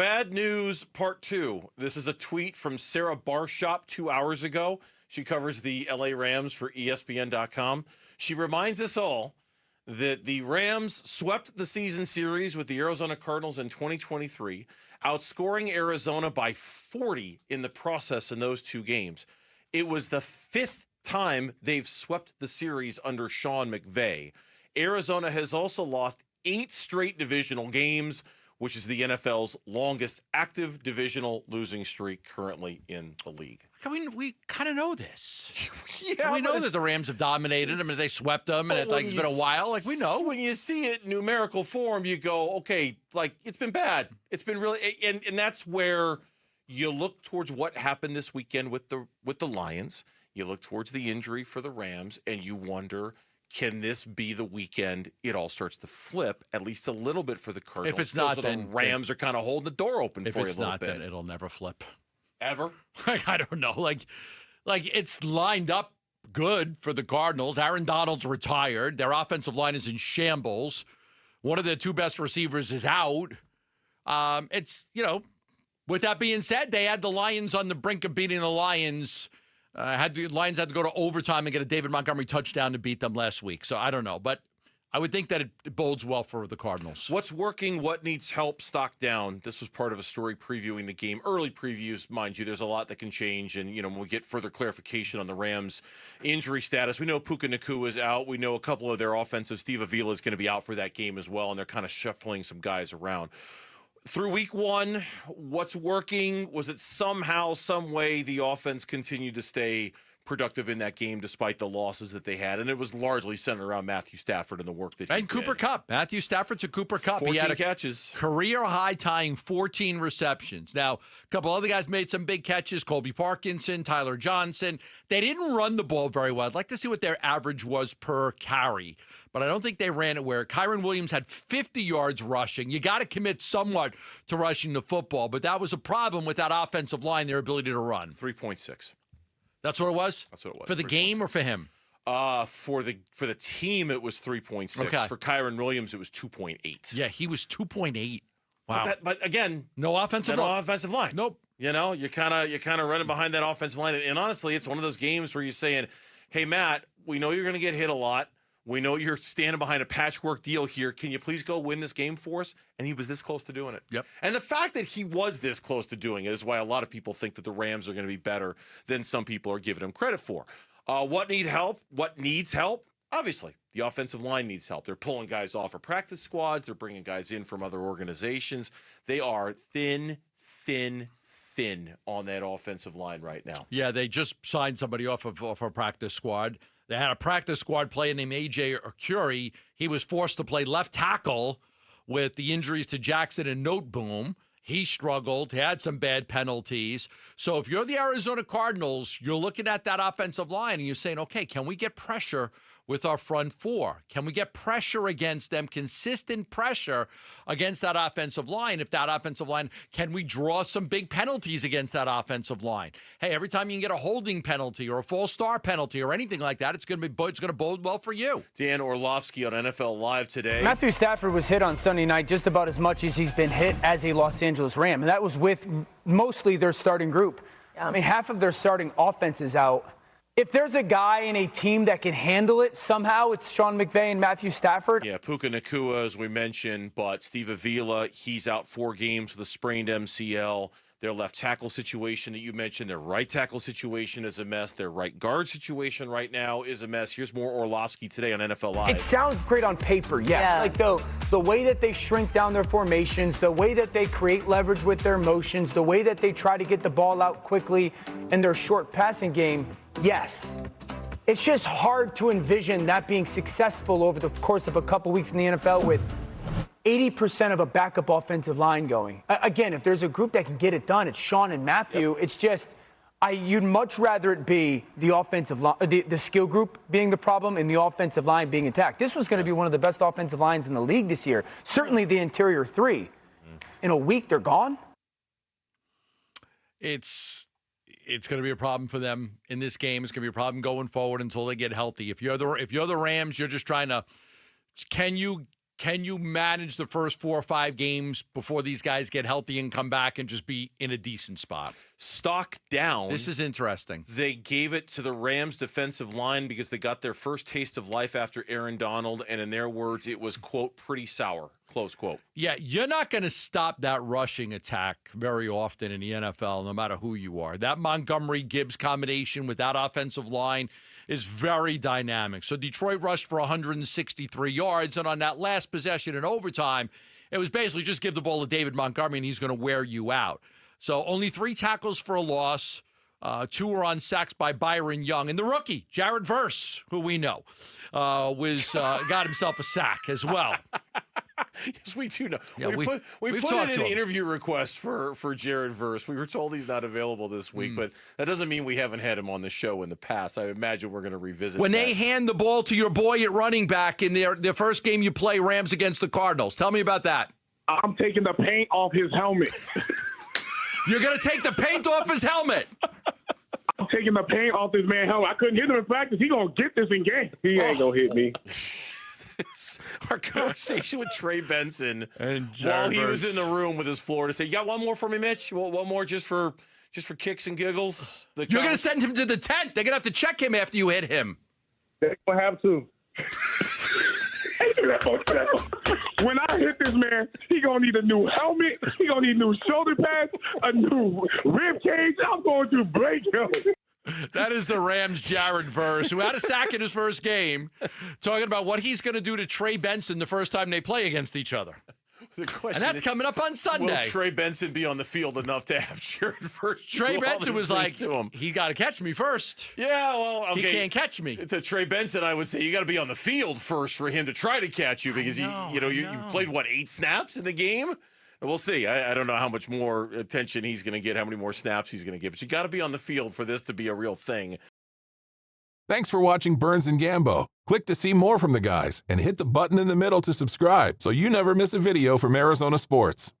bad news, part 2. This is a tweet from Sarah Barshop 2 hours ago. She covers the LA Rams for ESPN.com. She reminds us all that the Rams swept the season series with the Arizona Cardinals in 2023, outscoring Arizona by 40 in the process in those 2 games. It was the 5th time they've swept the series under Sean McVay. Arizona has also lost 8 straight divisional games, which is the NFL's longest active divisional losing streak currently in the league. I mean, we kind of know this. Yeah, we know that the Rams have dominated them and they swept them, and it's been a while. Like, we know. When you see it in numerical form, you go, okay, like, it's been bad. It's been really, and that's where you look towards what happened this weekend with the Lions. You look towards the injury for the Rams, and you wonder, can this be the weekend it all starts to flip, at least a little bit for the Cardinals? If it's not, so then the Rams are kind of holding the door open for you a little bit. If it's not, then it'll never flip. Ever? I don't know. Like it's lined up good for the Cardinals. Aaron Donald's retired. Their offensive line is in shambles. One of their 2 best receivers is out. With that being said, they had the Lions on the brink of beating the Lions. Lions had to go to overtime and get a David Montgomery touchdown to beat them last week. So I don't know, but I would think that it bodes well for the Cardinals. What's working? What needs help? Stock down. This was part of a story previewing the game. Early previews, mind you, there's a lot that can change. And, when we get further clarification on the Rams' injury status, we know Puka Nacua is out. We know a couple of their offensive, Steve Avila, is going to be out for that game as well. And they're kind of shuffling some guys around. Through week 1, what's working? Was it somehow, some way the offense continued to stay productive in that game despite the losses that they had? And it was largely centered around Matthew Stafford and the work that he did. And Cooper Kupp. Matthew Stafford to Cooper Kupp. 14 he had catches. Career high tying 14 receptions. Now, a couple other guys made some big catches. Colby Parkinson, Tyler Johnson. They didn't run the ball very well. I'd like to see what their average was per carry, but I don't think they ran it where Kyron Williams had 50 yards rushing. You got to commit somewhat to rushing the football, but that was a problem with that offensive line, their ability to run. 3.6. That's what it was? That's what it was. For the game or for him? For the team, it was 3.6. Okay. For Kyron Williams, it was 2.8. Yeah, he was 2.8. Wow. But again, no offensive line. Nope. You're kind of running behind that offensive line. And honestly, it's one of those games where you're saying, hey, Matt, we know you're going to get hit a lot. We know you're standing behind a patchwork deal here. Can you please go win this game for us? And he was this close to doing it. Yep. And the fact that he was this close to doing it is why a lot of people think that the Rams are going to be better than some people are giving him credit for. What needs help? Obviously, the offensive line needs help. They're pulling guys off of practice squads. They're bringing guys in from other organizations. They are thin on that offensive line right now. Yeah, they just signed somebody off a practice squad. They had a practice squad player named A.J. Arcuri. He was forced to play left tackle with the injuries to Jackson and Noteboom. He struggled. He had some bad penalties. So if you're the Arizona Cardinals, you're looking at that offensive line and you're saying, okay, can we get pressure with our front 4? Can we get pressure against them, consistent pressure against that offensive line? If that offensive line, can we draw some big penalties against that offensive line? Hey, every time you can get a holding penalty or a false start penalty or anything like that, it's going to bode well for you. Dan Orlovski on NFL Live today. Matthew Stafford was hit on Sunday night just about as much as he's been hit as a Los Angeles Ram, and that was with mostly their starting group. I mean, half of their starting offense is out. If there's a guy in a team that can handle it, somehow it's Sean McVay and Matthew Stafford. Yeah, Puka Nacua, as we mentioned, but Steve Avila, he's out 4 games with a sprained MCL. Their left tackle situation that you mentioned, their right tackle situation is a mess. Their right guard situation right now is a mess. Here's more Orlovski today on NFL Live. It sounds great on paper, yes. Yeah. Like the way that they shrink down their formations, the way that they create leverage with their motions, the way that they try to get the ball out quickly in their short passing game, yes. It's just hard to envision that being successful over the course of a couple weeks in the NFL with 80% of a backup offensive line going. Again, if there's a group that can get it done, it's Sean and Matthew. Yep. It's just, you'd much rather it be the offensive line, the skill group being the problem and the offensive line being attacked. This was going to be one of the best offensive lines in the league this year. Certainly the interior 3. In a week, they're gone. It's going to be a problem for them in this game. It's going to be a problem going forward until they get healthy. If you're the Rams, you're just trying to, can you Can you manage the first 4 or 5 games before these guys get healthy and come back and just be in a decent spot? Stock down. This is interesting. They gave it to the Rams defensive line because they got their first taste of life after Aaron Donald, and in their words, it was, quote, pretty sour, close quote. Yeah, you're not going to stop that rushing attack very often in the NFL, no matter who you are. That Montgomery-Gibbs combination with that offensive line is very dynamic. So Detroit rushed for 163 yards, and on that last possession in overtime, it was basically just give the ball to David Montgomery, and he's going to wear you out. So only 3 tackles for a loss. 2 were on sacks by Byron Young. And the rookie, Jared Verse, who we know, got himself a sack as well. Yes, we do know. Yeah, we put in an him. interview request for Jared Verse. We were told he's not available this week, but that doesn't mean we haven't had him on the show in the past. I imagine we're going to revisit When that. they hand the ball to your boy at running back in their first game you play, Rams against the Cardinals. Tell me about that. I'm taking the paint off his helmet. You're going to take the paint off his helmet. I'm taking the paint off this man's helmet. I couldn't hit him in practice. He going to get this in game. He ain't going to hit me. Our conversation with Trey Benson And while he was Jarvis. in the room with his Florida State. You got one more for me, Mitch? One more just for kicks and giggles? You're going to send him to the tent. They're going to have to check him after you hit him. They going to have to. When I hit this man, he going to need a new helmet. He going to need new shoulder pads, a new rib cage. I'm going to break him. That is the Rams' Jared Verse, who had a sack in his first game, talking about what he's going to do to Trey Benson the first time they play against each other. The question And that's is, coming up on Sunday. will Trey Benson be on the field enough to have Jared Verse? Trey do all Benson these was things like, to him? he got to catch me first. Yeah, well, okay. He can't catch me. To Trey Benson, I would say you got to be on the field first for him to try to catch you because you played 8 snaps in the game. We'll see. I don't know how much more attention he's going to get, how many more snaps he's going to get, but you got to be on the field for this to be a real thing. Thanks for watching Burns and Gambo. Click to see more from the guys and hit the button in the middle to subscribe so you never miss a video from Arizona sports.